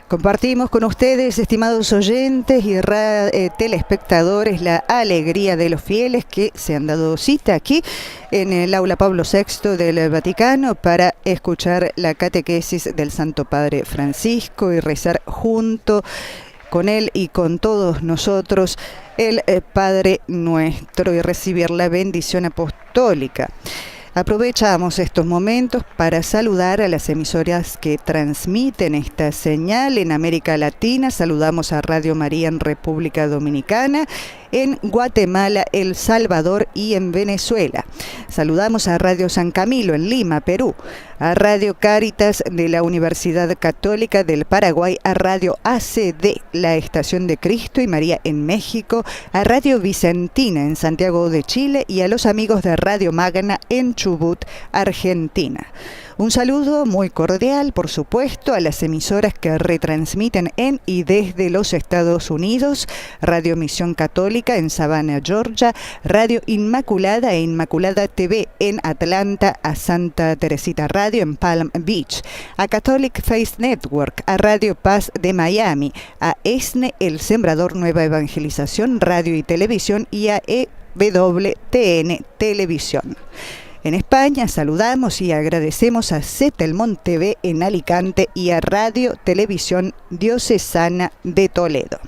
Compartimos con ustedes, estimados oyentes y telespectadores, la alegría de los fieles que se han dado cita aquí en el Aula Pablo VI del Vaticano para escuchar la catequesis del Santo Padre Francisco y rezar junto con él y con todos nosotros el Padre Nuestro y recibir la bendición apostólica. Aprovechamos estos momentos para saludar a las emisoras que transmiten esta señal en América Latina. Saludamos a Radio María en República Dominicana, en Guatemala, El Salvador y en Venezuela. Saludamos a Radio San Camilo en Lima, Perú, a Radio Cáritas de la Universidad Católica del Paraguay, a Radio ACD, la Estación de Cristo y María en México, a Radio Vicentina en Santiago de Chile y a los amigos de Radio Magna en Chubut, Argentina. Un saludo muy cordial, por supuesto, a las emisoras que retransmiten en y desde los Estados Unidos: Radio Misión Católica en Savannah, Georgia, Radio Inmaculada e Inmaculada TV en Atlanta, a Santa Teresita Radio en Palm Beach, a Catholic Faith Network, a Radio Paz de Miami, a ESNE, El Sembrador Nueva Evangelización Radio y Televisión y a EWTN Televisión. En España saludamos y agradecemos a Setelmont TV en Alicante y a Radio Televisión Diocesana de Toledo.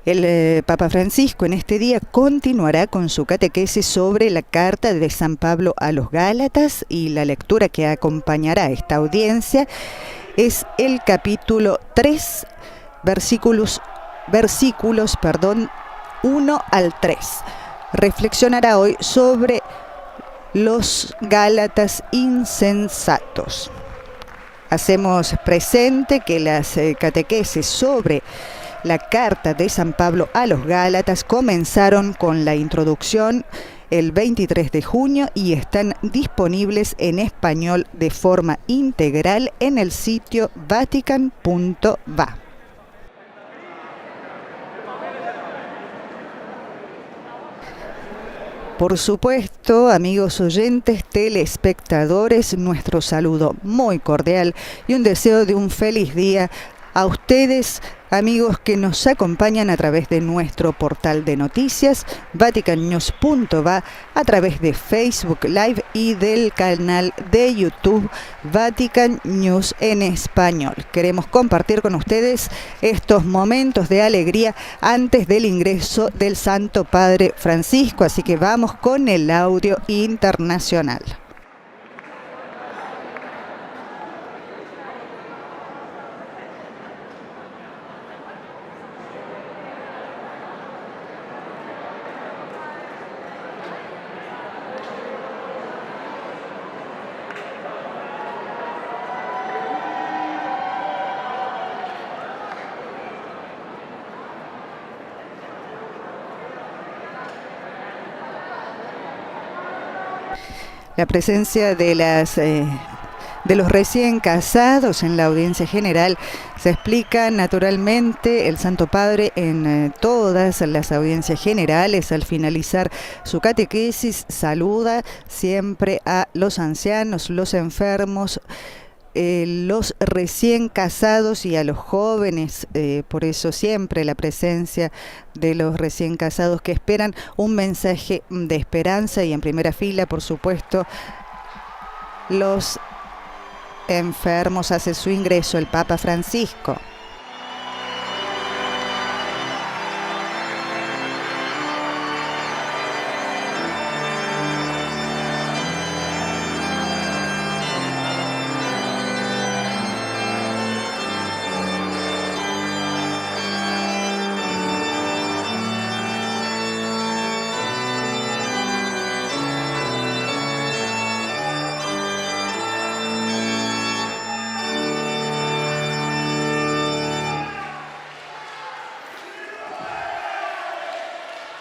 El Papa Francisco en este día continuará con su catequesis sobre la carta de San Pablo a los Gálatas, y la lectura que acompañará esta audiencia es el capítulo 3, versículos 1 al 3. Reflexionará hoy sobre los Gálatas insensatos. Hacemos presente que las catequesis sobre la carta de San Pablo a los Gálatas comenzaron con la introducción el 23 de junio y están disponibles en español de forma integral en el sitio vatican.va. Por supuesto, amigos oyentes, telespectadores, nuestro saludo muy cordial y un deseo de un feliz día a ustedes, amigos que nos acompañan a través de nuestro portal de noticias, vaticannews.va, a través de Facebook Live y del canal de YouTube Vatican News en español. Queremos compartir con ustedes estos momentos de alegría antes del ingreso del Santo Padre Francisco, así que vamos con el audio internacional. La presencia de los recién casados en la audiencia general se explica naturalmente. El Santo Padre en todas las audiencias generales, al finalizar su catequesis, saluda siempre a los ancianos, los enfermos, los recién casados y a los jóvenes. Por eso siempre la presencia de los recién casados que esperan un mensaje de esperanza, y en primera fila, por supuesto, los enfermos. Hace su ingreso el Papa Francisco.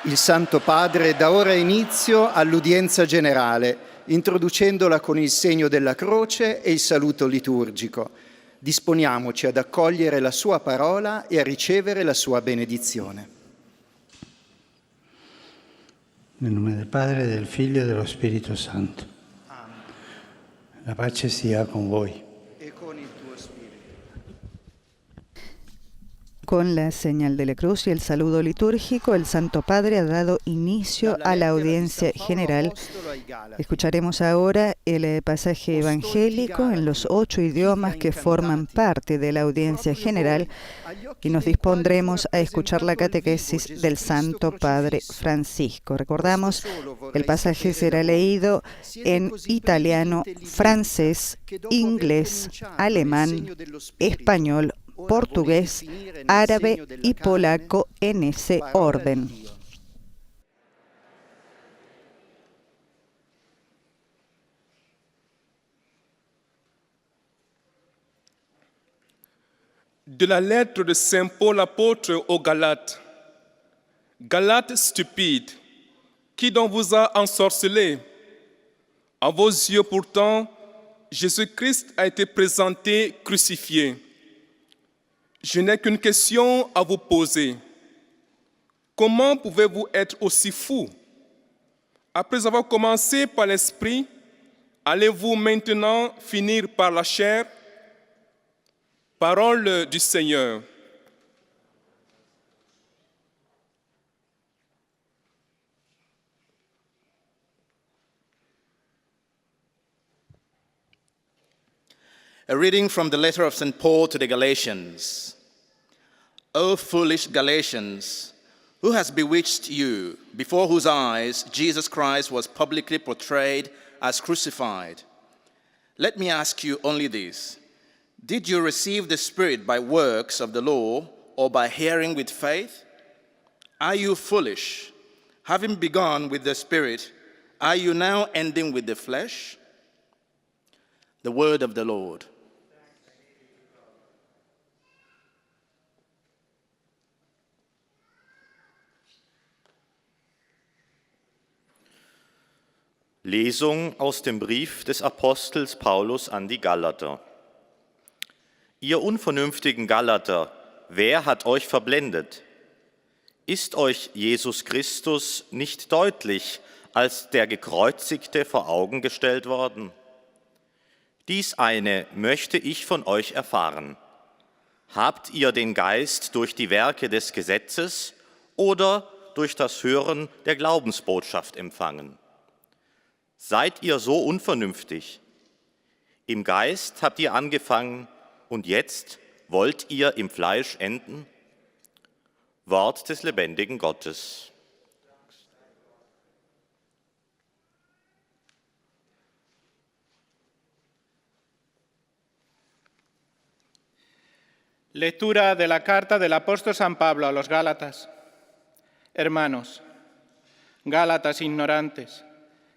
Il Santo Padre dà ora inizio all'udienza generale, introducendola con il segno della croce e il saluto liturgico. Disponiamoci ad accogliere la sua parola e a ricevere la sua benedizione. Nel nome del Padre, del Figlio e dello Spirito Santo. Amen. La pace sia con voi. E con il tuo spirito. Con la señal de la cruz y el saludo litúrgico, el Santo Padre ha dado inicio a la audiencia general. Escucharemos ahora el pasaje evangélico en los 8 idiomas que forman parte de la audiencia general y nos dispondremos a escuchar la catequesis del Santo Padre Francisco. Recordamos, el pasaje será leído en italiano, francés, inglés, alemán, español, portugués, árabe y polaco en ese orden. De la lettre de Saint Paul apôtre aux Galates. Galates stupides, qui donc vous a ensorcelé? À vos yeux pourtant, Jésus-Christ a été présenté crucifié. Je n'ai qu'une question à vous poser. Comment pouvez-vous être aussi fou? Après avoir commencé par l'esprit, allez-vous maintenant finir par la chair? Parole du Seigneur. A reading from the letter of St. Paul to the Galatians. O foolish Galatians, who has bewitched you, before whose eyes Jesus Christ was publicly portrayed as crucified? Let me ask you only this. Did you receive the Spirit by works of the law or by hearing with faith? Are you foolish? Having begun with the Spirit, are you now ending with the flesh? The word of the Lord. Lesung aus dem Brief des Apostels Paulus an die Galater. Ihr unvernünftigen Galater, wer hat euch verblendet? Ist euch Jesus Christus nicht deutlich als der Gekreuzigte vor Augen gestellt worden? Dies eine möchte ich von euch erfahren. Habt ihr den Geist durch die Werke des Gesetzes oder durch das Hören der Glaubensbotschaft empfangen? Seid ihr so unvernünftig? Im Geist habt ihr angefangen und jetzt wollt ihr im Fleisch enden? Wort des lebendigen Gottes. Lectura de la carta del apóstol San Pablo a los Gálatas. Hermanos, Gálatas ignorantes,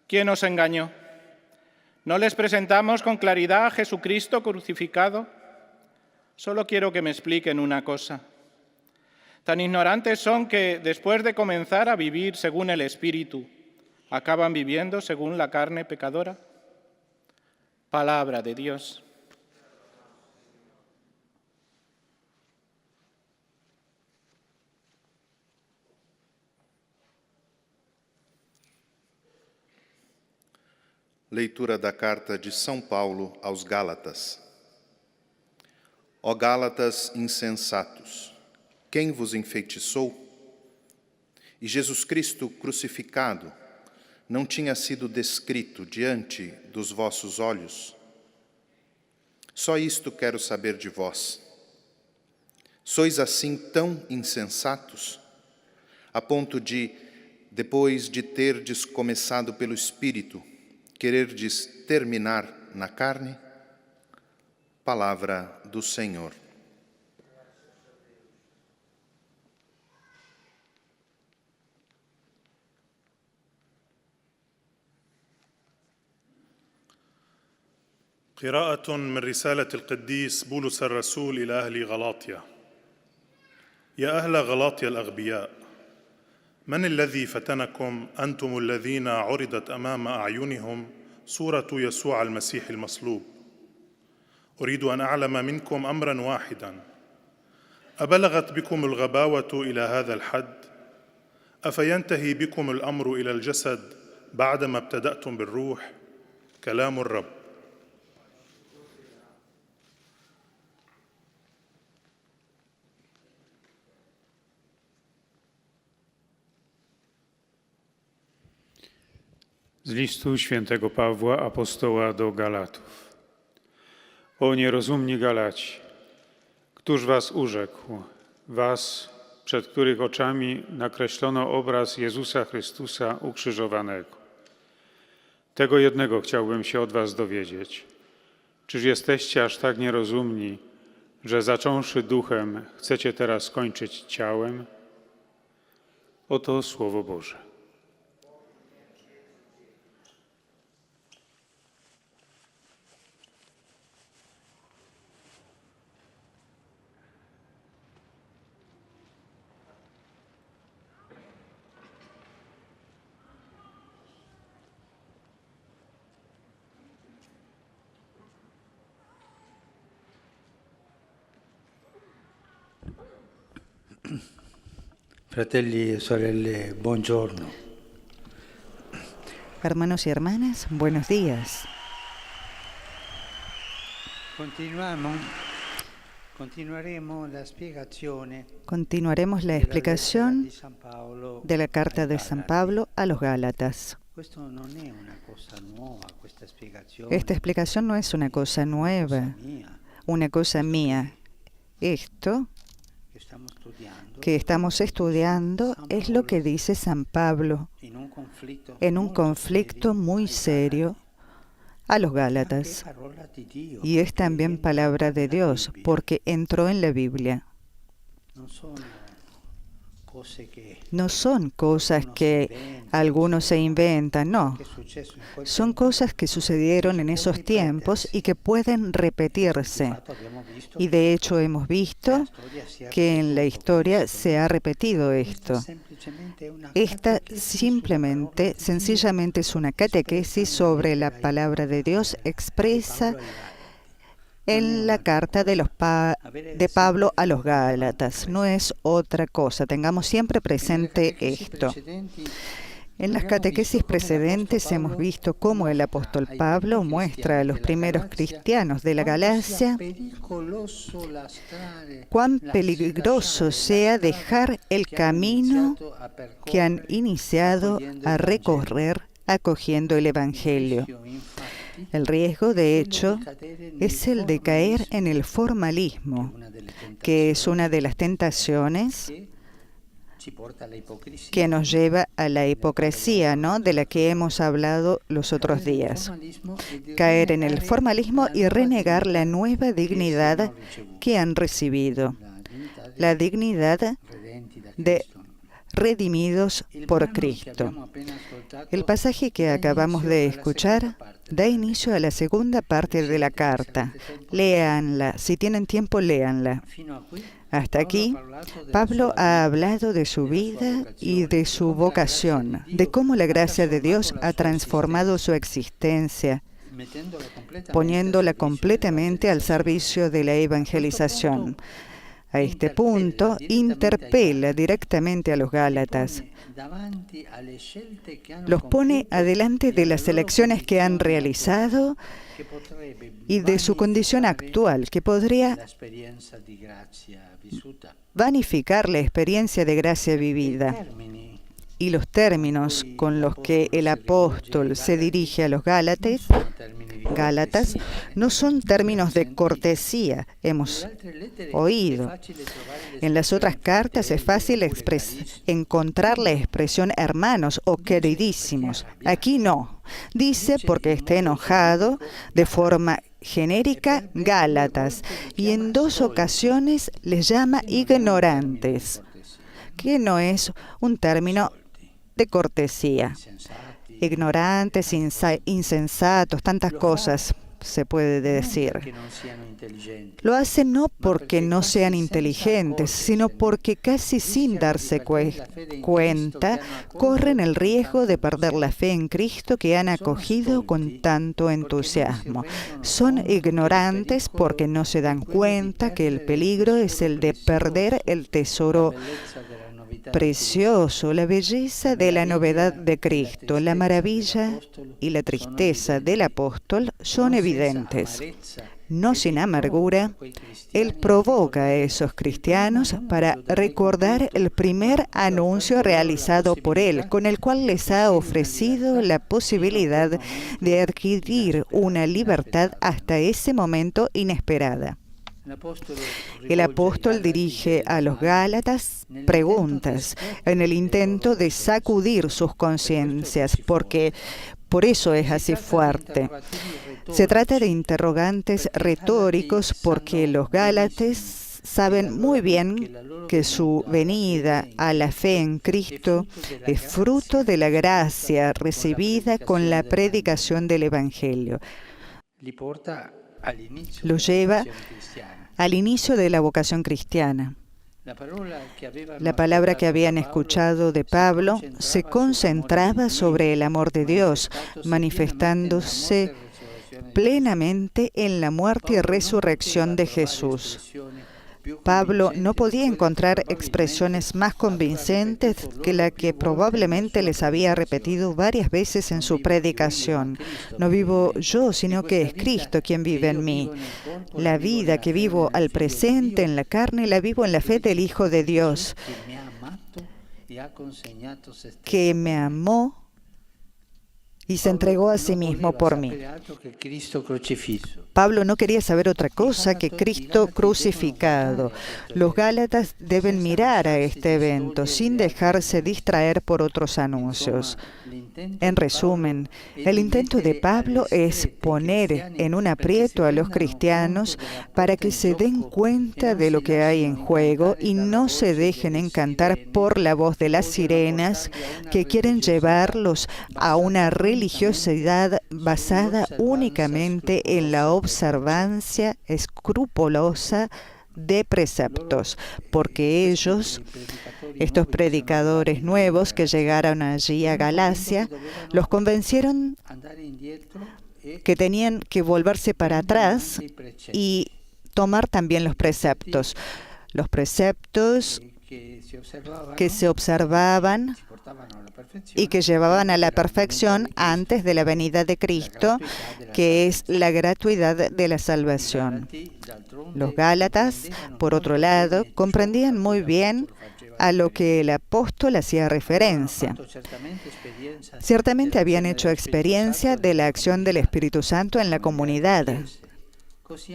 ¿quién os engañó? ¿No les presentamos con claridad a Jesucristo crucificado? Solo quiero que me expliquen una cosa. Tan ignorantes son que, después de comenzar a vivir según el Espíritu, acaban viviendo según la carne pecadora. Palabra de Dios. Leitura da carta de São Paulo aos Gálatas. Ó Gálatas insensatos, quem vos enfeitiçou? E Jesus Cristo crucificado não tinha sido descrito diante dos vossos olhos? Só isto quero saber de vós. Sois assim tão insensatos, a ponto de, depois de terdes começado pelo Espírito, quererdes terminar na carne? Palavra do Senhor. قراءة من رسالة القديس بولس الرسول إلى أهل غلاطيا. يا أهل غلاطيا الأغبياء، من الذي فتنكم أنتم الذين عرضت أمام أعينهم صورة يسوع المسيح المصلوب؟ أريد أن أعلم منكم أمرا واحدا: أبلغت بكم الغباوة إلى هذا الحد؟ أفينتهي بكم الأمر إلى الجسد بعدما ابتدأتم بالروح؟ كلام الرب. Z listu świętego Pawła, apostoła do Galatów. O nierozumni Galaci, któż was urzekł, was, przed których oczami nakreślono obraz Jezusa Chrystusa ukrzyżowanego? Tego jednego chciałbym się od was dowiedzieć. Czyż jesteście aż tak nierozumni, że zacząwszy duchem, chcecie teraz kończyć ciałem? Oto Słowo Boże. Fratelli e sorelle, buongiorno. Hermanos y hermanas, buenos días. Continuaremos la spiegazione Continuaremos la explicación de la carta de San Pablo a los Gálatas. Esta explicación no es una cosa nueva, una cosa mía. Esto que estamos estudiando es lo que dice San Pablo en un conflicto muy serio a los Gálatas. Y es también palabra de Dios, porque entró en la Biblia. No son cosas que algunos se inventan, no. Son cosas que sucedieron en esos tiempos y que pueden repetirse. Y de hecho hemos visto que en la historia se ha repetido esto. Esta sencillamente es una catequesis sobre la palabra de Dios expresa en la carta de Pablo a los Gálatas. No es otra cosa. Tengamos siempre presente esto. En las catequesis precedentes hemos visto cómo el apóstol Pablo muestra a los primeros cristianos de la Galacia cuán peligroso sea dejar el camino que han iniciado a recorrer acogiendo el Evangelio. El riesgo, de hecho, es el de caer en el formalismo, que es una de las tentaciones que nos lleva a la hipocresía, ¿no?, de la que hemos hablado los otros días. Caer en el formalismo y renegar la nueva dignidad que han recibido, la dignidad de redimidos por Cristo. El pasaje que acabamos de escuchar da inicio a la segunda parte de la carta. Léanla, si tienen tiempo, léanla. Hasta aquí, Pablo ha hablado de su vida y de su vocación, de cómo la gracia de Dios ha transformado su existencia, poniéndola completamente al servicio de la evangelización. A este punto, interpela directamente a los Gálatas. Los pone adelante de las elecciones que han realizado y de su condición actual, que podría vanificar la experiencia de gracia vivida. Y los términos con los que el apóstol se dirige a los Gálatas no son términos de cortesía, hemos oído. En las otras cartas es fácil encontrar la expresión hermanos o queridísimos. Aquí no. Dice, porque está enojado, de forma genérica, Gálatas, y en 2 ocasiones les llama ignorantes, que no es un término de cortesía. Ignorantes, insensatos, tantas cosas se puede decir. Lo hacen no porque no sean inteligentes, sino porque casi sin darse cuenta corren el riesgo de perder la fe en Cristo que han acogido con tanto entusiasmo. Son ignorantes porque no se dan cuenta que el peligro es el de perder el tesoro precioso, la belleza de la novedad de Cristo, la maravilla y la tristeza del apóstol son evidentes. No sin amargura, él provoca a esos cristianos para recordar el primer anuncio realizado por él, con el cual les ha ofrecido la posibilidad de adquirir una libertad hasta ese momento inesperada. El apóstol dirige a los Gálatas preguntas en el intento de sacudir sus conciencias, porque por eso es así fuerte. Se trata de interrogantes retóricos porque los Gálatas saben muy bien que su venida a la fe en Cristo es fruto de la gracia recibida con la predicación del Evangelio. Lo lleva al inicio de la vocación cristiana. La palabra que habían escuchado de Pablo se concentraba sobre el amor de Dios, manifestándose plenamente en la muerte y resurrección de Jesús. Pablo no podía encontrar expresiones más convincentes que la que probablemente les había repetido varias veces en su predicación. No vivo yo, sino que es Cristo quien vive en mí. La vida que vivo al presente en la carne, la vivo en la fe del Hijo de Dios, que me amó y se entregó a sí mismo por mí. Pablo no quería saber otra cosa que Cristo crucificado. Los Gálatas deben mirar a este evento sin dejarse distraer por otros anuncios. En resumen, el intento de Pablo es poner en un aprieto a los cristianos para que se den cuenta de lo que hay en juego y no se dejen encantar por la voz de las sirenas que quieren llevarlos a una religiosidad basada únicamente en la observancia escrupulosa de preceptos, porque ellos, estos predicadores nuevos que llegaron allí a Galacia, los convencieron que tenían que volverse para atrás y tomar también los preceptos que se observaban y que llevaban a la perfección antes de la venida de Cristo, que es la gratuidad de la salvación. Los Gálatas, por otro lado, comprendían muy bien a lo que el apóstol hacía referencia. Ciertamente habían hecho experiencia de la acción del Espíritu Santo en la comunidad,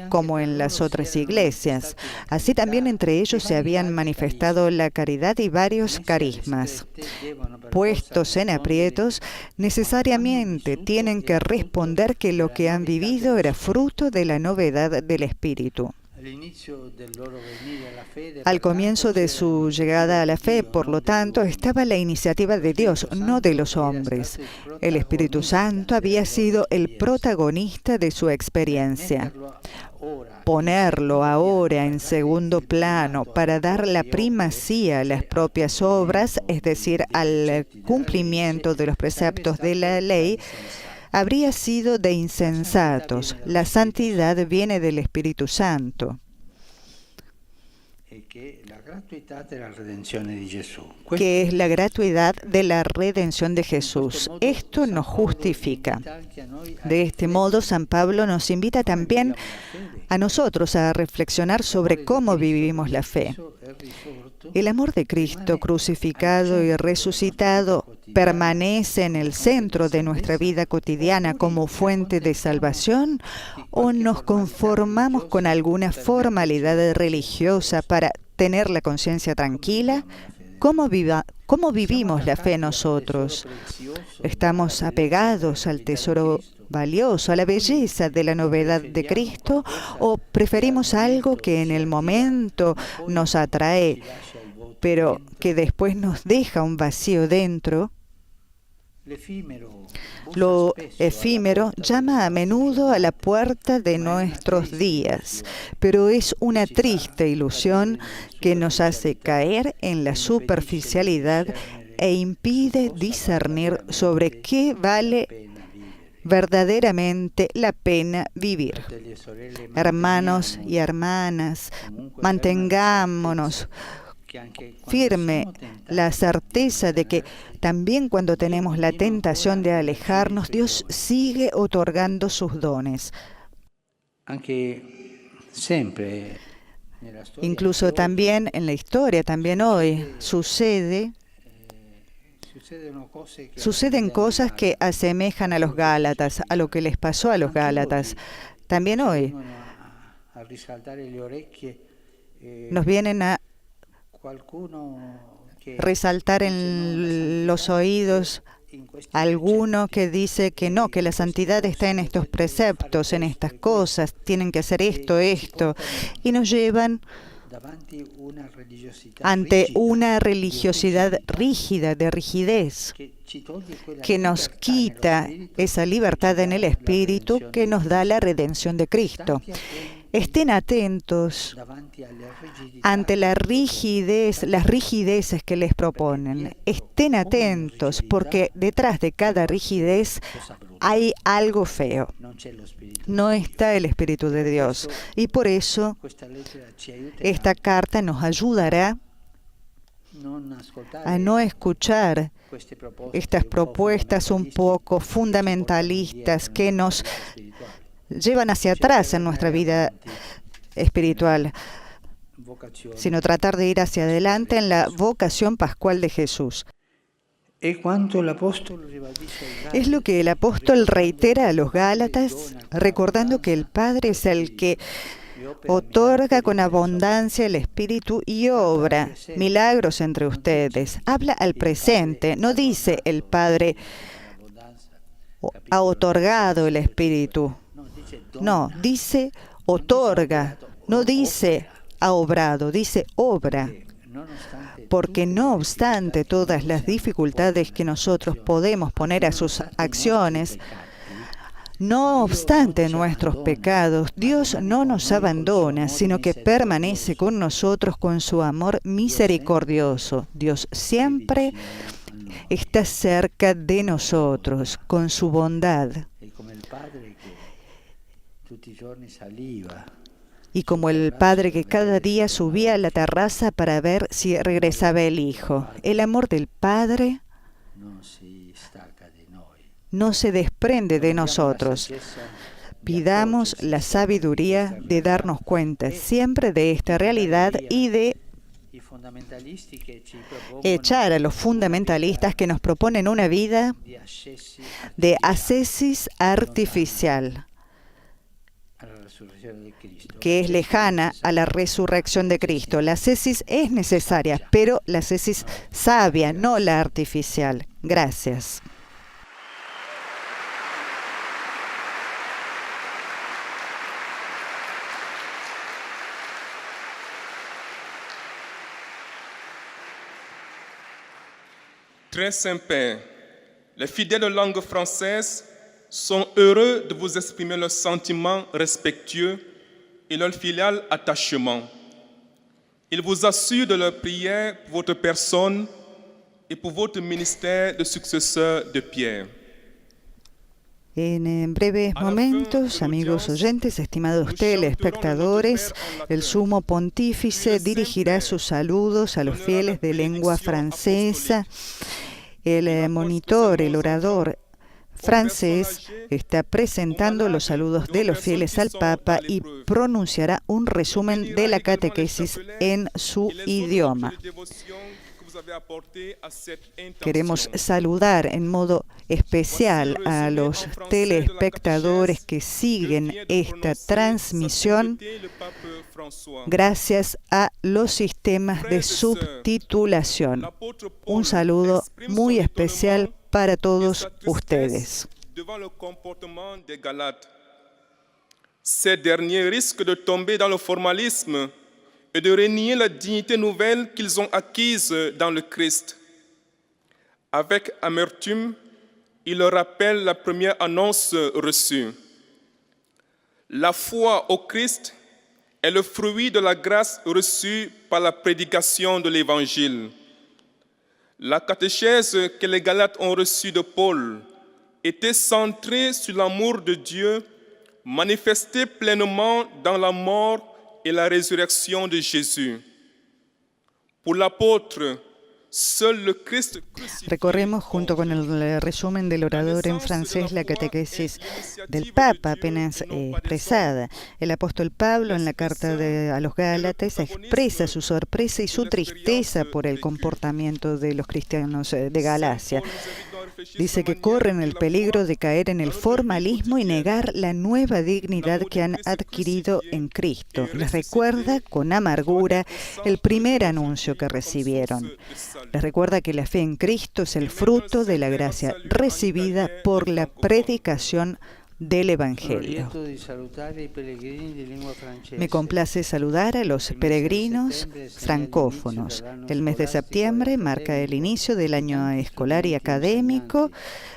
como en las otras iglesias. Así también entre ellos se habían manifestado la caridad y varios carismas. Puestos en aprietos, necesariamente tienen que responder que lo que han vivido era fruto de la novedad del Espíritu. Al comienzo de su llegada a la fe, por lo tanto, estaba la iniciativa de Dios, no de los hombres. El Espíritu Santo había sido el protagonista de su experiencia. Ponerlo ahora en segundo plano para dar la primacía a las propias obras, es decir, al cumplimiento de los preceptos de la ley, habría sido de insensatos. La santidad viene del Espíritu Santo, que es la gratuidad de la redención de Jesús. Esto nos justifica. De este modo, San Pablo nos invita también a nosotros a reflexionar sobre cómo vivimos la fe. El amor de Cristo crucificado y resucitado permanece en el centro de nuestra vida cotidiana como fuente de salvación, ¿o nos conformamos con alguna formalidad religiosa para tener la conciencia tranquila? ¿Cómo vivimos la fe nosotros? ¿Estamos apegados al tesoro valioso, a la belleza de la novedad de Cristo, o preferimos algo que en el momento nos atrae, pero que después nos deja un vacío dentro? Lo efímero llama a menudo a la puerta de nuestros días, pero es una triste ilusión que nos hace caer en la superficialidad e impide discernir sobre qué vale verdaderamente la pena vivir. Hermanos y hermanas, mantengámonos firme la certeza de que también cuando tenemos la tentación de alejarnos, Dios sigue otorgando sus dones. Incluso también en la historia, también hoy, suceden cosas que asemejan a los Gálatas, a lo que les pasó a los Gálatas. También hoy nos vienen a resaltar en los oídos alguno que dice que no, que la santidad está en estos preceptos, en estas cosas, tienen que hacer esto, y nos llevan ante una religiosidad rígida, de rigidez, que nos quita esa libertad en el Espíritu que nos da la redención de Cristo. Estén atentos ante las rigideces que les proponen. Estén atentos porque detrás de cada rigidez hay algo feo. No está el Espíritu de Dios. Y por eso esta carta nos ayudará a no escuchar estas propuestas un poco fundamentalistas que nos llevan hacia atrás en nuestra vida espiritual, sino tratar de ir hacia adelante en la vocación pascual de Jesús. Es lo que el apóstol reitera a los Gálatas, recordando que el Padre es el que otorga con abundancia el Espíritu y obra milagros entre ustedes. Habla al presente, no dice el Padre ha otorgado el Espíritu. No, dice otorga, no dice ha obrado, dice obra. Porque no obstante todas las dificultades que nosotros podemos poner a sus acciones, no obstante nuestros pecados, Dios no nos abandona, sino que permanece con nosotros con su amor misericordioso. Dios siempre está cerca de nosotros con su bondad. Y como el padre que cada día subía a la terraza para ver si regresaba el hijo. El amor del Padre no se desprende de nosotros. Pidamos la sabiduría de darnos cuenta siempre de esta realidad y de echar a los fundamentalistas que nos proponen una vida de ascesis artificial, que es lejana a la resurrección de Cristo. La ascesis es necesaria, pero la ascesis sabia, no la artificial. Gracias. Très Saint-Père, les fidèles de langue française sont heureux de vous exprimer leurs sentiments respectueux et leur filial attachement. Ils vous assurent de leur prière pour votre personne et pour votre ministère de successeur de Pierre. En breves momentos, amigos oyentes, estimados telespectadores, el sumo pontífice dirigirá sus saludos a los fieles de lengua francesa. El monitor, el orador francés, está presentando los saludos de los fieles al Papa y pronunciará un resumen de la catequesis en su idioma. Queremos saludar en modo especial a los telespectadores que siguen esta transmisión gracias a los sistemas de subtitulación. Un saludo muy especial para todos ustedes. Ces derniers risquent de tomber dans le formalisme et de renier la dignité nouvelle qu'ils ont acquise dans le Christ. Avec amertume, ils leur rappellent la première annonce reçue. La foi au Christ est le fruit de la grâce reçue par la prédication de l'Évangile. La catéchèse que les Galates ont reçue de Paul était centrée sur l'amour de Dieu, manifesté pleinement dans la mort et la résurrection de Jésus. Pour l'apôtre, seul le Christ crucifié. Recorremos junto con el resumen del orador en francés la catequesis del Papa apenas expresada. El apóstol Pablo en la carta a los Gálatas expresa su sorpresa y su tristeza por el comportamiento de los cristianos de Galacia. Dice que corren el peligro de caer en el formalismo y negar la nueva dignidad que han adquirido en Cristo. Les recuerda con amargura el primer anuncio que recibieron. Les recuerda que la fe en Cristo es el fruto de la gracia recibida por la predicación del Evangelio. Me complace saludar a los peregrinos francófonos. El mes de septiembre marca el inicio del año escolar y académico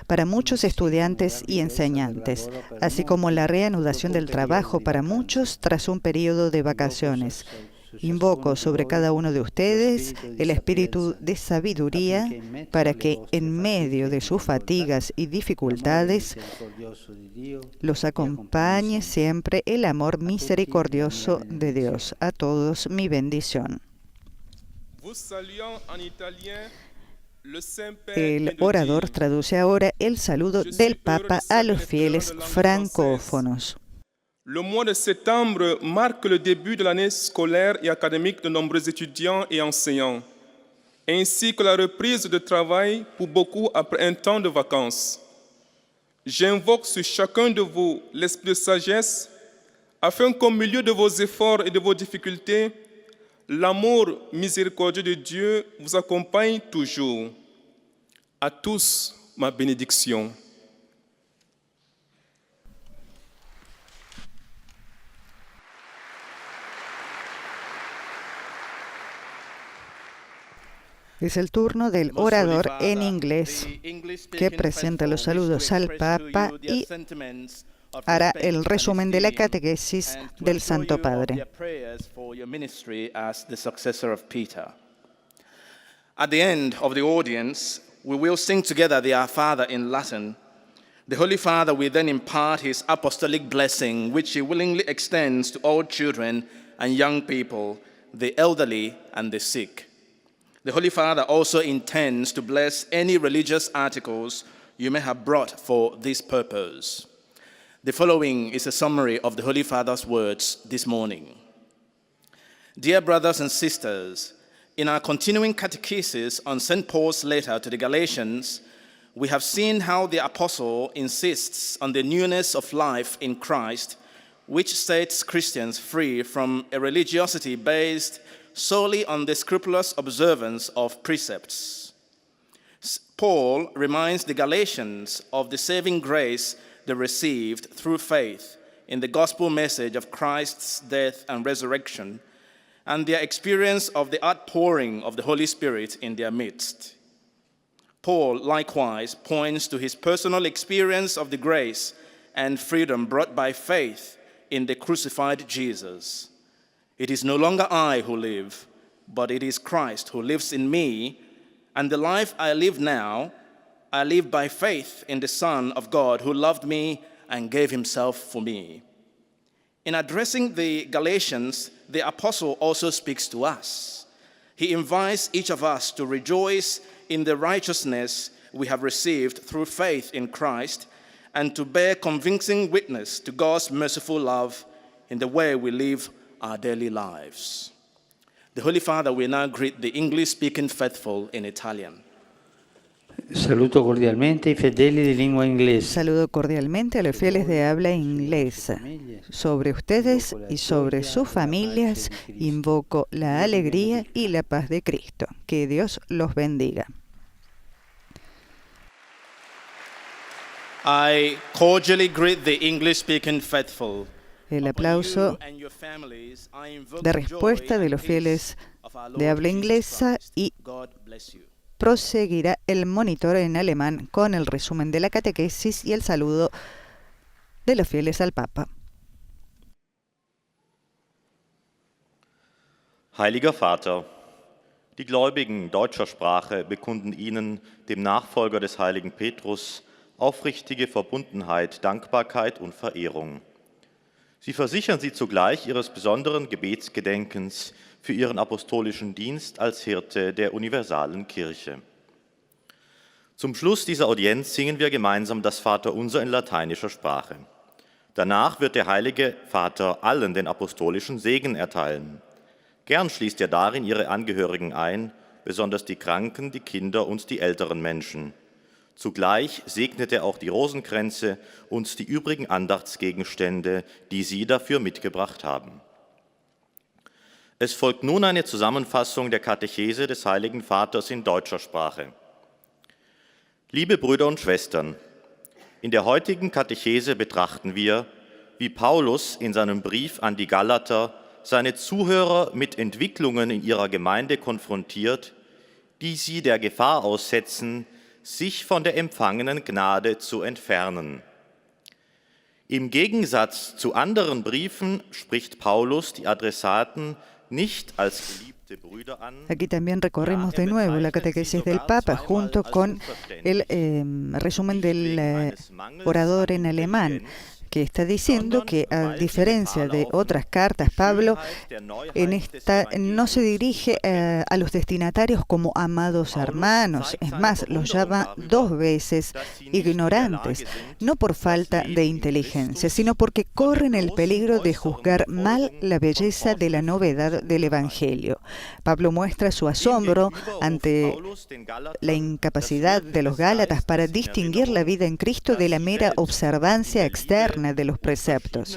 para muchos estudiantes y enseñantes, así como la reanudación del trabajo para muchos tras un periodo de vacaciones. Invoco sobre cada uno de ustedes el espíritu de sabiduría para que en medio de sus fatigas y dificultades los acompañe siempre el amor misericordioso de Dios. A todos mi bendición. El orador traduce ahora el saludo del Papa a los fieles francófonos. Le mois de septembre marque le début de l'année scolaire et académique de nombreux étudiants et enseignants, ainsi que la reprise de travail pour beaucoup après un temps de vacances. J'invoque sur chacun de vous l'esprit de sagesse, afin qu'au milieu de vos efforts et de vos difficultés, l'amour miséricordieux de Dieu vous accompagne toujours. À tous, ma bénédiction. Es el turno del orador en inglés que presenta los saludos al Papa y hará el resumen de la catequesis del Santo Padre. At the end of the audience, we will sing together the Our Father in Latin. The Holy Father will then impart his apostolic blessing, which he willingly extends to all children and young people, the elderly and the sick. The Holy Father also intends to bless any religious articles you may have brought for this purpose. The following is a summary of the Holy Father's words this morning. Dear brothers and sisters, in our continuing catechesis on St. Paul's letter to the Galatians, we have seen how the apostle insists on the newness of life in Christ, which sets Christians free from a religiosity based solely on the scrupulous observance of precepts. Paul reminds the Galatians of the saving grace they received through faith in the gospel message of Christ's death and resurrection, and their experience of the outpouring of the Holy Spirit in their midst. Paul likewise points to his personal experience of the grace and freedom brought by faith in the crucified Jesus. It is no longer I who live, but it is Christ who lives in me, and the life I live now, I live by faith in the Son of God who loved me and gave himself for me. In addressing the Galatians, the apostle also speaks to us. He invites each of us to rejoice in the righteousness we have received through faith in Christ and to bear convincing witness to God's merciful love in the way we live our daily lives. The Holy Father will now greet the English-speaking faithful in Italian. Saluto cordialmente i fedeli di lingua inglese. Saludo cordialmente a los fieles de habla inglesa. Sobre ustedes y sobre sus familias invoco la alegría y la paz de Cristo. Que Dios los bendiga. I cordially greet the English-speaking faithful. El aplauso de respuesta de los fieles de habla inglesa y proseguirá el monitor en alemán con el resumen de la catequesis y el saludo de los fieles al Papa. Heiliger Vater, die Gläubigen deutscher Sprache bekunden Ihnen, dem Nachfolger des heiligen Petrus, aufrichtige Verbundenheit, Dankbarkeit und Verehrung. Sie versichern Sie zugleich Ihres besonderen Gebetsgedenkens für ihren apostolischen Dienst als Hirte der universalen Kirche. Zum Schluss dieser Audienz singen wir gemeinsam das Vaterunser in lateinischer Sprache. Danach wird der Heilige Vater allen den apostolischen Segen erteilen. Gern schließt er darin ihre Angehörigen ein, besonders die Kranken, die Kinder und die älteren Menschen. Zugleich segnet er auch die Rosenkränze und die übrigen Andachtsgegenstände, die Sie dafür mitgebracht haben. Es folgt nun eine Zusammenfassung der Katechese des Heiligen Vaters in deutscher Sprache. Liebe Brüder und Schwestern, in der heutigen Katechese betrachten wir, wie Paulus in seinem Brief an die Galater seine Zuhörer mit Entwicklungen in ihrer Gemeinde konfrontiert, die sie der Gefahr aussetzen, sich von der empfangenen Gnade zu entfernen. Im Gegensatz zu anderen Briefen spricht Paulus die Adressaten nicht als geliebte Brüder an. Aquí también recorremos de nuevo la catequesis del Papa junto con el resumen del orador en alemán, que está diciendo que, a diferencia de otras cartas, Pablo en esta no se dirige a los destinatarios como amados hermanos. Es más, los llama 2 veces ignorantes, no por falta de inteligencia, sino porque corren el peligro de juzgar mal la belleza de la novedad del Evangelio. Pablo muestra su asombro ante la incapacidad de los Gálatas para distinguir la vida en Cristo de la mera observancia externa de los preceptos.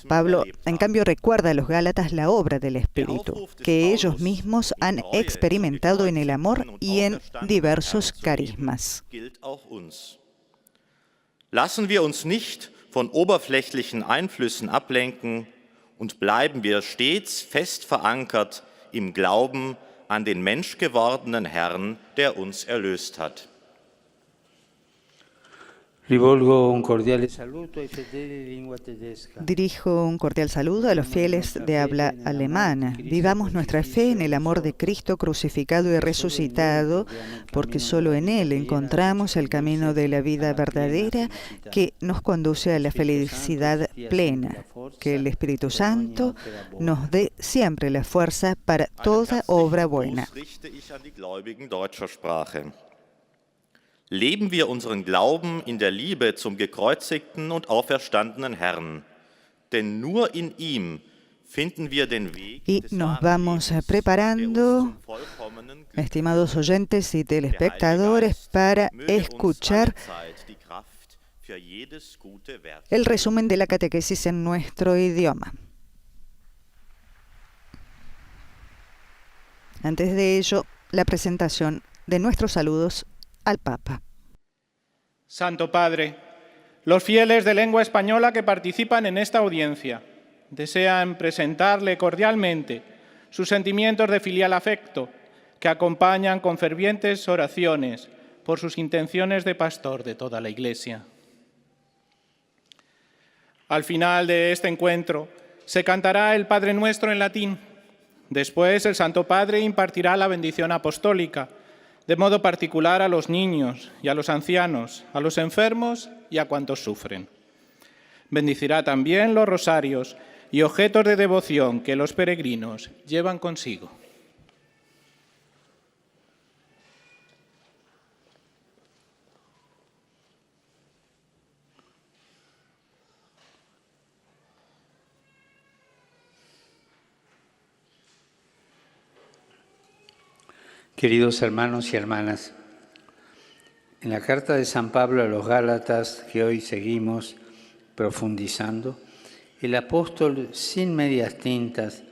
Pablo, en cambio, recuerda a los Gálatas la obra del Espíritu, que ellos mismos han experimentado en el amor y en diversos carismas. Lassen wir uns nicht von oberflächlichen Einflüssen ablenken und bleiben wir stets fest verankert im Glauben an den menschgewordenen Herrn, der uns erlöst hat. Dirijo un cordial saludo a los fieles de habla alemana. Vivamos nuestra fe en el amor de Cristo crucificado y resucitado, porque solo en Él encontramos el camino de la vida verdadera que nos conduce a la felicidad plena. Que el Espíritu Santo nos dé siempre la fuerza para toda obra buena. Leben wir unseren Glauben in der Liebe zum gekreuzigten und auferstandenen Herrn, denn nur in ihm finden wir den Weg. Y nos vamos preparando, estimados oyentes y telespectadores, para escuchar el resumen de la catequesis en nuestro idioma. Antes de ello, la presentación de nuestros saludos al Papa. Santo Padre, los fieles de lengua española que participan en esta audiencia desean presentarle cordialmente sus sentimientos de filial afecto que acompañan con fervientes oraciones por sus intenciones de pastor de toda la Iglesia. Al final de este encuentro se cantará el Padre Nuestro en latín. Después el Santo Padre impartirá la bendición apostólica, de modo particular a los niños y a los ancianos, a los enfermos y a cuantos sufren. Bendicirá también los rosarios y objetos de devoción que los peregrinos llevan consigo. Queridos hermanos y hermanas, en la carta de San Pablo a los Gálatas que hoy seguimos profundizando, el apóstol, sin medias tintas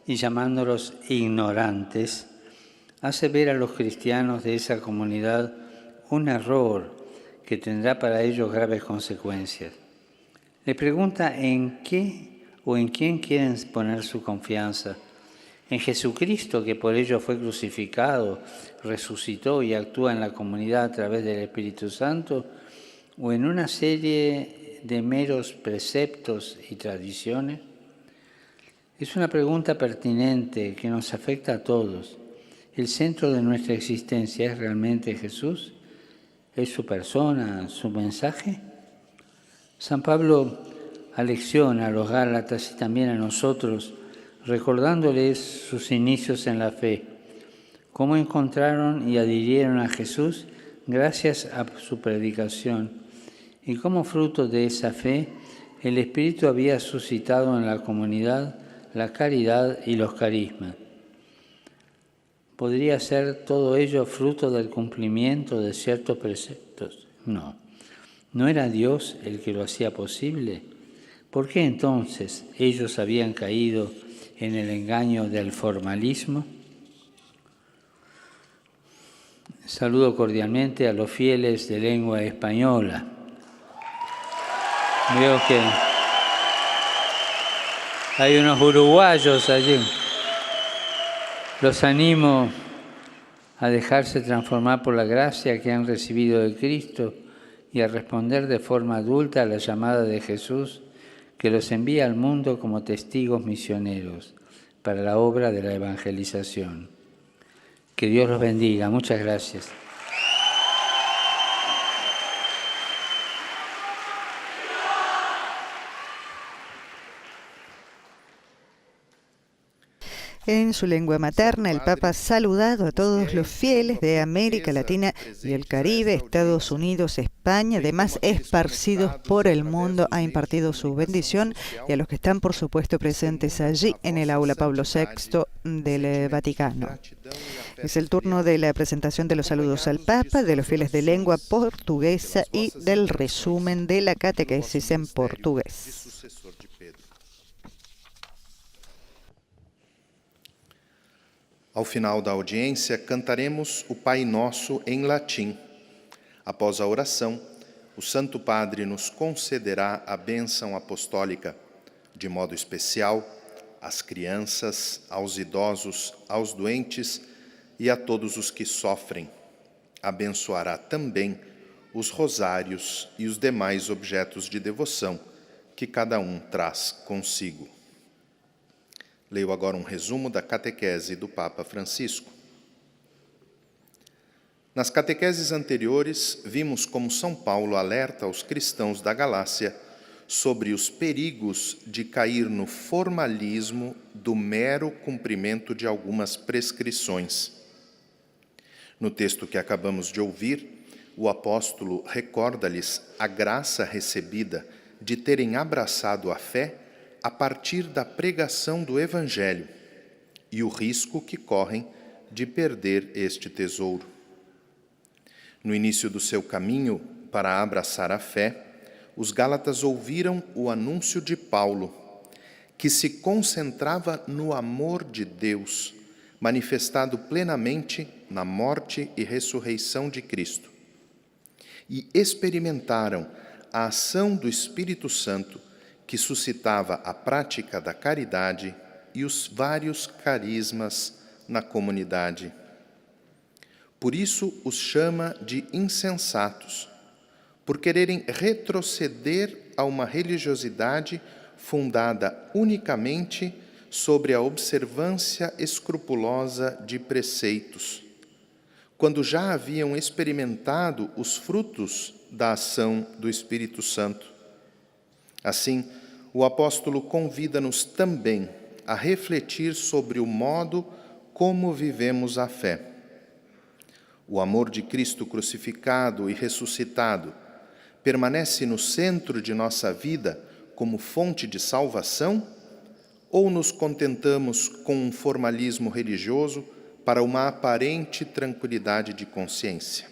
y llamándolos ignorantes, hace ver a los cristianos de esa comunidad un error que tendrá para ellos graves consecuencias. Le pregunta en qué o en quién quieren poner su confianza. En Jesucristo, que por ello fue crucificado, resucitó y actúa en la comunidad a través del Espíritu Santo, o en una serie de meros preceptos y tradiciones. Es una pregunta pertinente que nos afecta a todos. ¿El centro de nuestra existencia es realmente Jesús? ¿Es su persona, su mensaje? San Pablo alecciona a los Gálatas y también a nosotros recordándoles sus inicios en la fe, cómo encontraron y adhirieron a Jesús gracias a su predicación, y cómo fruto de esa fe el Espíritu había suscitado en la comunidad la caridad y los carismas. ¿Podría ser todo ello fruto del cumplimiento de ciertos preceptos? No. ¿No era Dios el que lo hacía posible? ¿Por qué entonces ellos habían caído en el engaño del formalismo? Saludo cordialmente a los fieles de lengua española. Veo que hay unos uruguayos allí. Los animo a dejarse transformar por la gracia que han recibido de Cristo y a responder de forma adulta a la llamada de Jesús, que los envía al mundo como testigos misioneros para la obra de la evangelización. Que Dios los bendiga. Muchas gracias. En su lengua materna, el Papa ha saludado a todos los fieles de América Latina y el Caribe, Estados Unidos, España, además esparcidos por el mundo, ha impartido su bendición, y a los que están, por supuesto, presentes allí en el aula Pablo VI del Vaticano. Es el turno de la presentación de los saludos al Papa, de los fieles de lengua portuguesa y del resumen de la catequesis en portugués. Ao final da audiência, cantaremos o Pai Nosso em latim. Após a oração, o Santo Padre nos concederá a bênção apostólica, de modo especial às crianças, aos idosos, aos doentes e a todos os que sofrem. Abençoará também os rosários e os demais objetos de devoção que cada um traz consigo. Leio agora um resumo da catequese do Papa Francisco. Nas catequeses anteriores, vimos como São Paulo alerta aos cristãos da Galácia sobre os perigos de cair no formalismo do mero cumprimento de algumas prescrições. No texto que acabamos de ouvir, o apóstolo recorda-lhes a graça recebida de terem abraçado a fé a partir da pregação do Evangelho e o risco que correm de perder este tesouro. No início do seu caminho para abraçar a fé, os Gálatas ouviram o anúncio de Paulo, que se concentrava no amor de Deus, manifestado plenamente na morte e ressurreição de Cristo, e experimentaram a ação do Espírito Santo, que suscitava a prática da caridade e os vários carismas na comunidade. Por isso os chama de insensatos, por quererem retroceder a uma religiosidade fundada unicamente sobre a observância escrupulosa de preceitos, quando já haviam experimentado os frutos da ação do Espírito Santo. Assim, o apóstolo convida-nos também a refletir sobre o modo como vivemos a fé. O amor de Cristo crucificado e ressuscitado permanece no centro de nossa vida como fonte de salvação, ou nos contentamos com um formalismo religioso para uma aparente tranquilidade de consciência?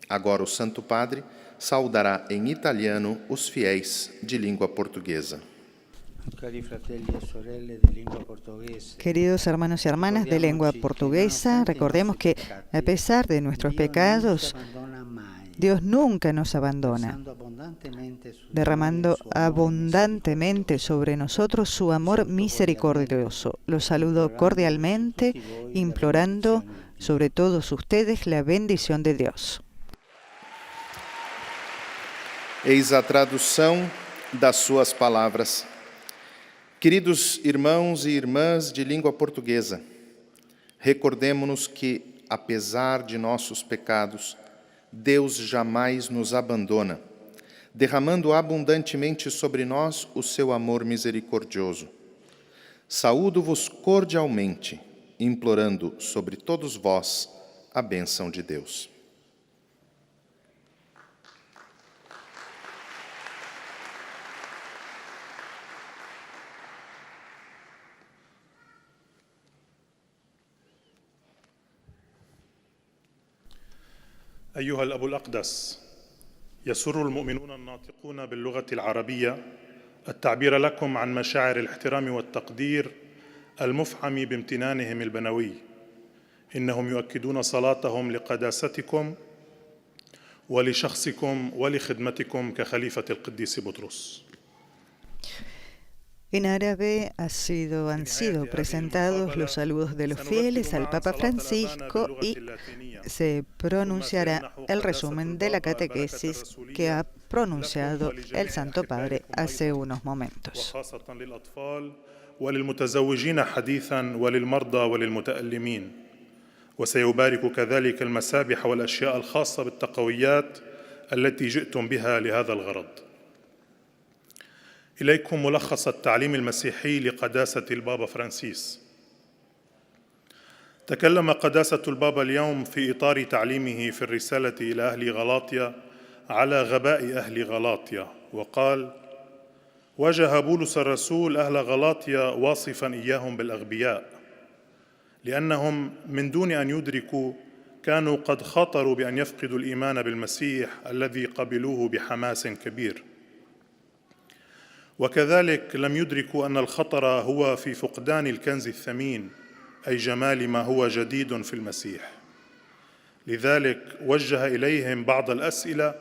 Agora o Santo Padre saudará em italiano os fiéis de língua portuguesa. Queridos hermanos y hermanas de lengua portuguesa, recordemos que a pesar de nuestros pecados, Dios nunca nos abandona, derramando abundantemente sobre nosotros su amor misericordioso. Los saludo cordialmente, implorando sobre todos ustedes la bendición de Dios. Eis a tradução das suas palavras. Queridos irmãos e irmãs de língua portuguesa, recordemo-nos que, apesar de nossos pecados, Deus jamais nos abandona, derramando abundantemente sobre nós o seu amor misericordioso. Saúdo-vos cordialmente, implorando sobre todos vós a bênção de Deus. أيها الأب الأقدس، يسر المؤمنون الناطقون باللغة العربية التعبير لكم عن مشاعر الاحترام والتقدير المفعم بامتنانهم البنوي. إنهم يؤكدون صلاتهم لقداستكم ولشخصكم ولخدمتكم كخليفة القديس بطرس. En árabe han sido presentados los saludos de los fieles al Papa Francisco y se pronunciará el resumen de la catequesis que ha pronunciado el Santo Padre hace unos momentos. وللمتزوجين حديثا وللمرضى وللمتألمين، وسيبارك كذلك المسابح والأشياء الخاصة بالتقويات التي جئتم بها لهذا الغرض. إليكم ملخص التعليم المسيحي لقداسة البابا فرانسيس. تكلم قداسة البابا اليوم في إطار تعليمه في الرسالة إلى أهل غلاطيا على غباء أهل غلاطيا، وقال: واجه بولس الرسول أهل غلاطيا واصفاً إياهم بالأغبياء، لأنهم من دون أن يدركوا كانوا قد خاطروا بأن يفقدوا الإيمان بالمسيح الذي قبلوه بحماس كبير، وكذلك لم يدركوا أن الخطر هو في فقدان الكنز الثمين، أي جمال ما هو جديد في المسيح. لذلك وجه إليهم بعض الأسئلة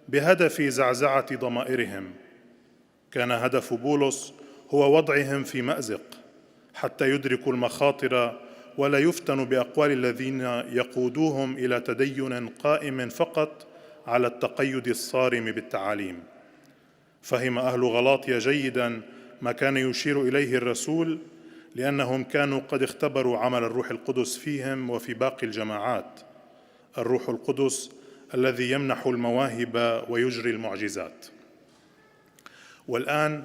بهدف زعزعة ضمائرهم. كان هدف بولس هو وضعهم في مأزق حتى يدركوا المخاطر ولا يفتنوا بأقوال الذين يقودوهم إلى تدين قائم فقط على التقيد الصارم بالتعاليم. فهم أهل غلاطيا جيداً ما كان يشير إليه الرسول، لأنهم كانوا قد اختبروا عمل الروح القدس فيهم وفي باقي الجماعات، الروح القدس الذي يمنح المواهب ويجري المعجزات. والآن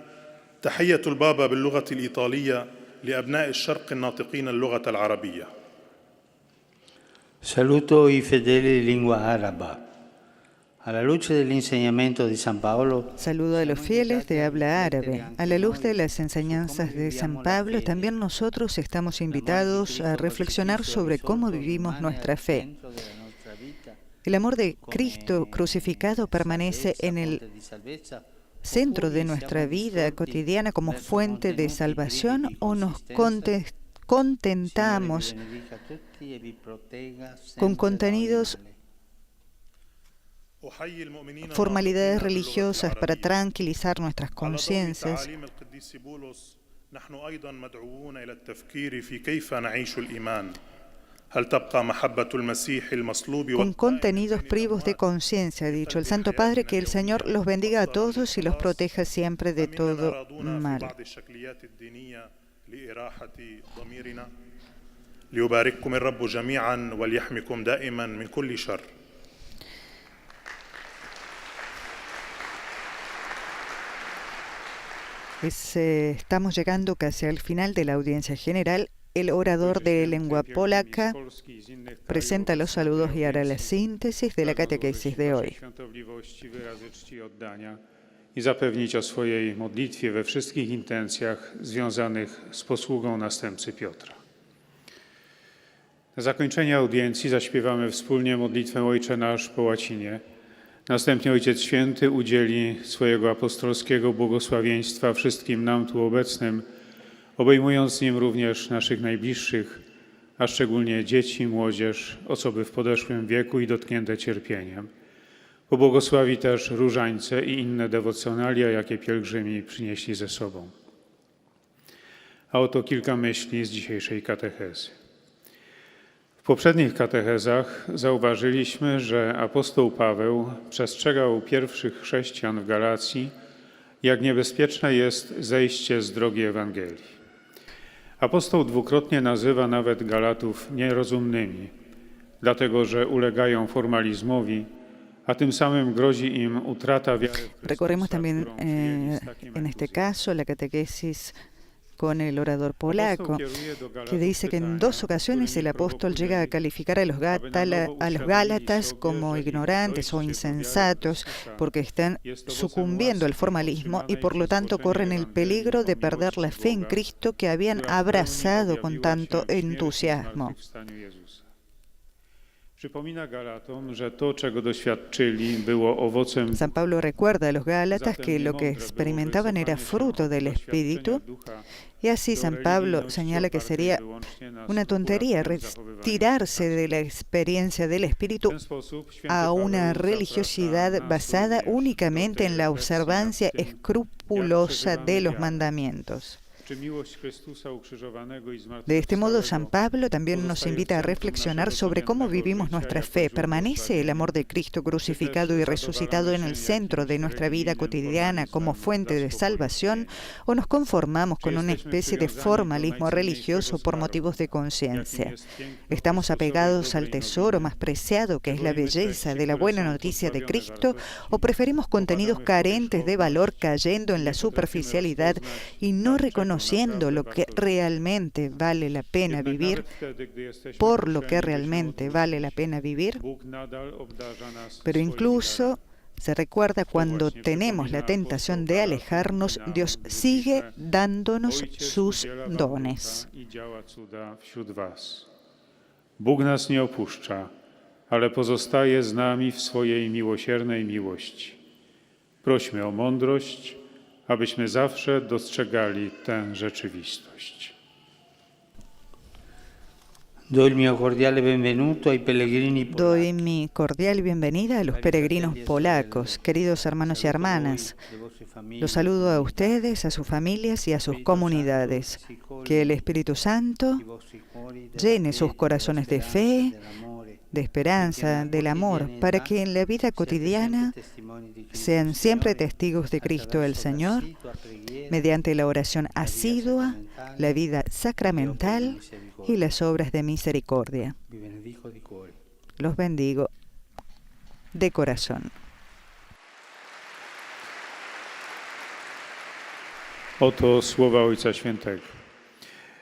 تحية البابا باللغة الإيطالية لأبناء الشرق الناطقين اللغة العربية. Saluto i fedeli di lingua araba. Alla luce dell'insegnamento di San Paolo. Saludo a los fieles de habla árabe. A la luz de las enseñanzas de San Pablo, también nosotros estamos invitados a reflexionar sobre cómo vivimos nuestra fe. El amor de Cristo crucificado permanece en el centro de nuestra vida cotidiana como fuente de salvación, o nos contentamos con contenidos, formalidades religiosas para tranquilizar nuestras conciencias. Con contenidos privos de conciencia, ha dicho el Santo Padre, que el Señor los bendiga a todos y los proteja siempre de todo mal. Estamos llegando casi al final de la audiencia general. El orador de lengua polaca presenta los saludos y hará la síntesis de la catequesis de hoy. I zapewnić o swojej modlitwie we wszystkich intencjach związanych z posługą następcy Piotra. Na zakończenie audiencji zaśpiewamy wspólnie modlitwę Ojcze Nasz po łacinie. Następnie Ojciec Święty udzieli swojego apostolskiego błogosławieństwa wszystkim nam tu obecnym, obejmując nim również naszych najbliższych, a szczególnie dzieci, młodzież, osoby w podeszłym wieku i dotknięte cierpieniem. Pobłogosławi też różańce i inne dewocjonalia, jakie pielgrzymi przynieśli ze sobą. A oto kilka myśli z dzisiejszej katechezy. W poprzednich katechezach zauważyliśmy, że apostoł Paweł przestrzegał pierwszych chrześcijan w Galacji, jak niebezpieczne jest zejście z drogi Ewangelii. Apostoł dwukrotnie nazywa nawet Galatów nierozumnymi, dlatego że ulegają formalizmowi, a tym samym grozi im utrata wiary. Recordemos también en este caso la catequesis con el orador polaco, que dice que en 2 ocasiones el apóstol llega a calificar a los Gálatas como ignorantes o insensatos porque están sucumbiendo al formalismo y por lo tanto corren el peligro de perder la fe en Cristo que habían abrazado con tanto entusiasmo. San Pablo recuerda a los Gálatas que lo que experimentaban era fruto del Espíritu, y así San Pablo señala que sería una tontería retirarse de la experiencia del Espíritu a una religiosidad basada únicamente en la observancia escrupulosa de los mandamientos. De este modo, San Pablo también nos invita a reflexionar sobre cómo vivimos nuestra fe. ¿Permanece el amor de Cristo crucificado y resucitado en el centro de nuestra vida cotidiana como fuente de salvación, o nos conformamos con una especie de formalismo religioso por motivos de conciencia? ¿Estamos apegados al tesoro más preciado, que es la belleza de la buena noticia de Cristo, o preferimos contenidos carentes de valor cayendo en la superficialidad y no reconociendo lo que realmente vale la pena vivir, por lo que realmente vale la pena vivir? Pero incluso se recuerda cuando tenemos la tentación de alejarnos, Dios sigue dándonos sus dones. Bóg nas nie opuszcza, ale pozostaje z nami w swojej miłosiernej miłości. Prośmy o mądrość, abyśmy zawsze dostrzegali tę rzeczywistość. Doy mi cordial bienvenuto ai pellegrini polacos. Doy mi cordial bienvenida a los peregrinos polacos, queridos hermanos y hermanas. Los saludo a ustedes, a sus familias y a sus comunidades. Que el Espíritu Santo llene sus corazones de fe, de esperanza, del amor, para que en la vida cotidiana sean siempre testigos de Cristo el Señor, mediante la oración asidua, la vida sacramental y las obras de misericordia. Los bendigo de corazón. Oto słowa Ojca Świętego.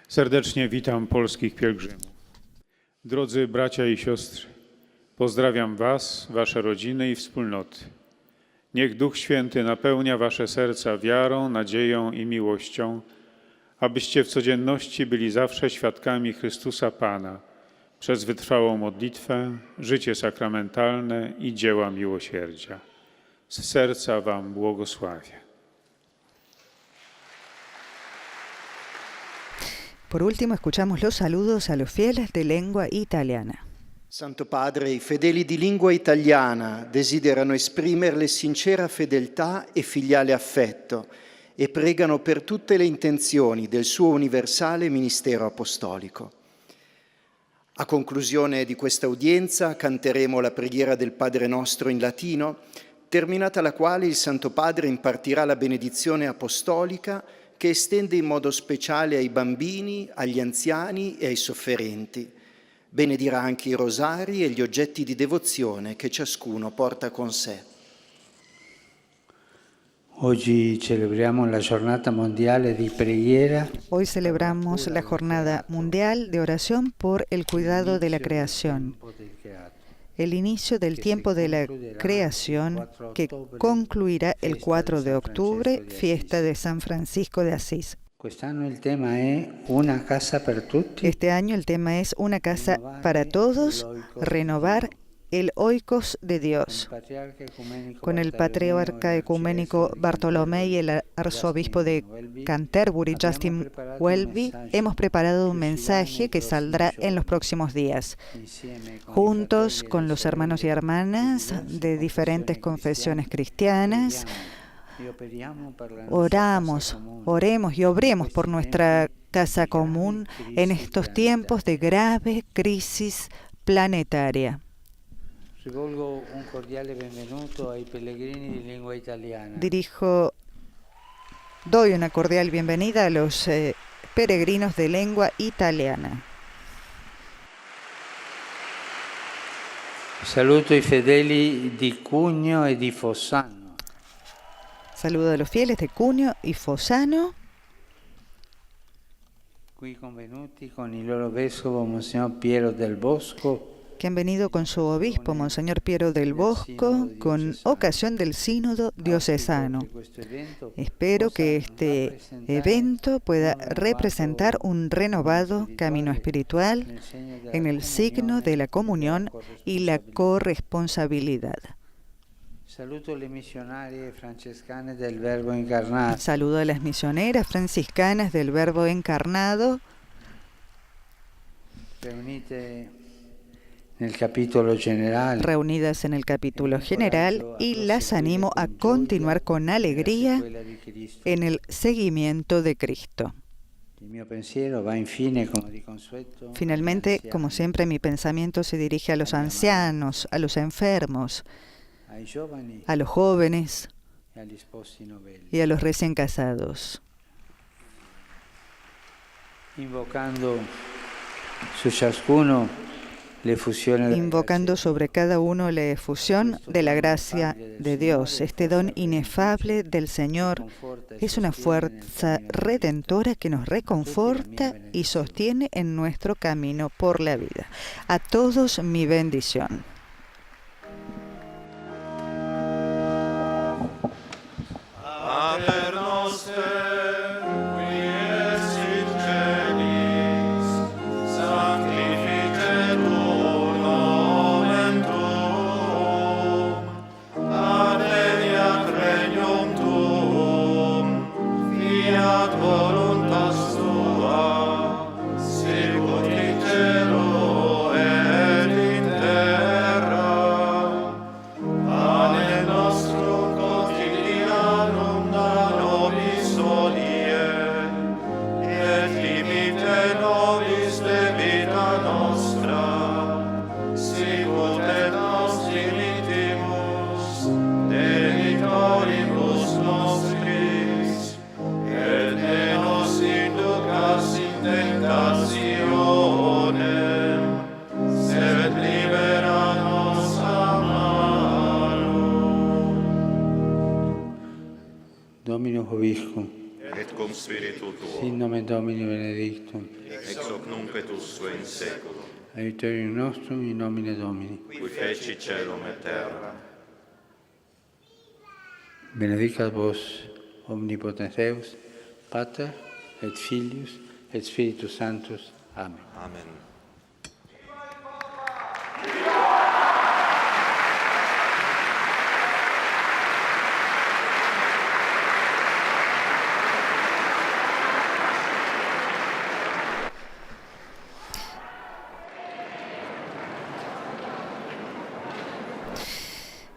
Serdecznie witam polskich pielgrzymów. Drodzy bracia i siostry, pozdrawiam was, wasze rodziny i wspólnoty. Niech Duch Święty napełnia wasze serca wiarą, nadzieją i miłością, abyście w codzienności byli zawsze świadkami Chrystusa Pana, przez wytrwałą modlitwę, życie sakramentalne i dzieła miłosierdzia. Z serca wam błogosławię. Por último, escuchamos los saludos a los fieles de lengua italiana. Santo Padre, i fedeli di lingua italiana desiderano esprimerle sincera fedeltà e filiale affetto e pregano per tutte le intenzioni del suo universale ministero apostolico. A conclusione di questa udienza canteremo la preghiera del Padre Nostro in latino, terminata la quale il Santo Padre impartirà la benedizione apostolica che estende in modo speciale ai bambini, agli anziani e ai sofferenti. Benedirà anche i rosari e gli oggetti di devozione che ciascuno porta con sé. Oggi celebriamo la giornata mondiale di preghiera. Hoy celebramos la Jornada Mundial de Oración por el Cuidado de la Creación, el inicio del tiempo de la creación que concluirá el 4 de octubre, fiesta de San Francisco de Asís. Este año el tema es Una casa per tutti. Este año el tema es Una casa para todos, renovar el oikos de Dios. Con el patriarca ecuménico Bartolomé y el arzobispo de Canterbury, Justin Welby, hemos preparado un mensaje que saldrá en los próximos días. Juntos con los hermanos y hermanas de diferentes confesiones cristianas, oremos y obremos por nuestra casa común en estos tiempos de grave crisis planetaria. Rivolgo un cordiale benvenuto ai pellegrini di lingua italiana. Doy una cordial bienvenida a los peregrinos de lengua italiana. Saluto i fedeli di Cugno e di Fossano. Saludo a los fieles de Cuneo y Fossano. qui convenuti con il loro vescovo Monsignor Piero del Bosco, que han venido con su obispo, Monseñor Piero del Bosco, con ocasión del sínodo diocesano. Espero que este evento pueda representar un renovado camino espiritual en el signo de la comunión y la corresponsabilidad. Saluto le misionarie francescane del Verbo Encarnato. Saludo a las misioneras franciscanas del Verbo Encarnado. Reunidas en el capítulo general, y las animo a continuar con alegría en el seguimiento de Cristo. Finalmente, como siempre, mi pensamiento se dirige a los ancianos, a los enfermos, a los jóvenes y a los recién casados. Invocando sobre cada uno la efusión de la gracia de Dios. Este don inefable del Señor es una fuerza redentora que nos reconforta y sostiene en nuestro camino por la vida. A todos mi bendición. Pater noster, qui es in celis, sanctificetur nomen tuum, adveniat regnum tuum, fiat voluntas tua, sicut in cielo et in terra. Pane nostrum quotidianum da nobis hodie, et limite nobis debita nostra, sicut et nos dimittimus debitoribus nostris, et ne nos inducas in tentationem, sed libera nos a malo. Dominus vobiscum, Et cum spiritu tuo, sin nomen Domini benedictum, ex hoc nunc et usque in seculum, aiuterium nostrum in nomine Domini. qui feci celum et terra. Benedicat vos omnipotens Deus, Pater et Filius et Spiritus Sanctus. Amen. Amen.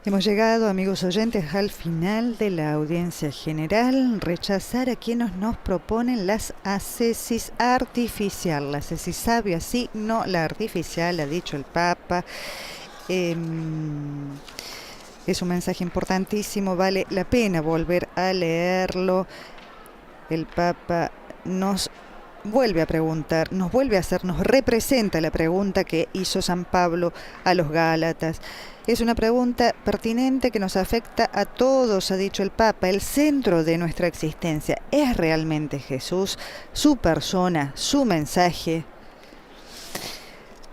Hemos llegado, amigos oyentes, al final de la audiencia general. Rechazar a quienes nos proponen las ascesis artificial. La ascesis sabia, sí, no la artificial, ha dicho el Papa. Es un mensaje importantísimo, vale la pena volver a leerlo. El Papa nos vuelve a preguntar, nos representa la pregunta que hizo San Pablo a los Gálatas. Es una pregunta pertinente que nos afecta a todos, ha dicho el Papa. El centro de nuestra existencia es realmente Jesús, su persona, su mensaje.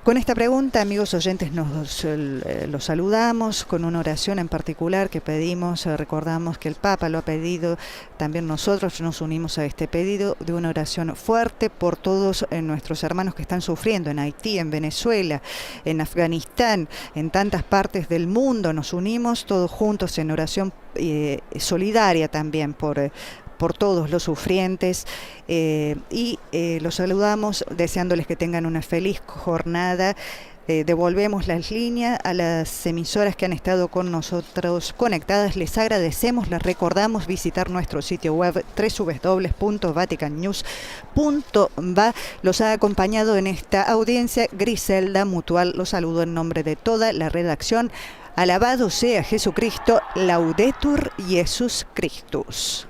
Con esta pregunta, amigos oyentes, los saludamos con una oración en particular que pedimos. Recordamos que el Papa lo ha pedido, también nosotros nos unimos a este pedido de una oración fuerte por todos nuestros hermanos que están sufriendo en Haití, en Venezuela, en Afganistán, en tantas partes del mundo. Nos unimos todos juntos en oración solidaria también por todos los sufrientes, y los saludamos deseándoles que tengan una feliz jornada. Devolvemos las líneas a las emisoras que han estado con nosotros conectadas. Les agradecemos, les recordamos visitar nuestro sitio web www.vaticannews.va. Los ha acompañado en esta audiencia Griselda Mutual. Los saludo en nombre de toda la redacción. Alabado sea Jesucristo, Laudetur Jesus Christus.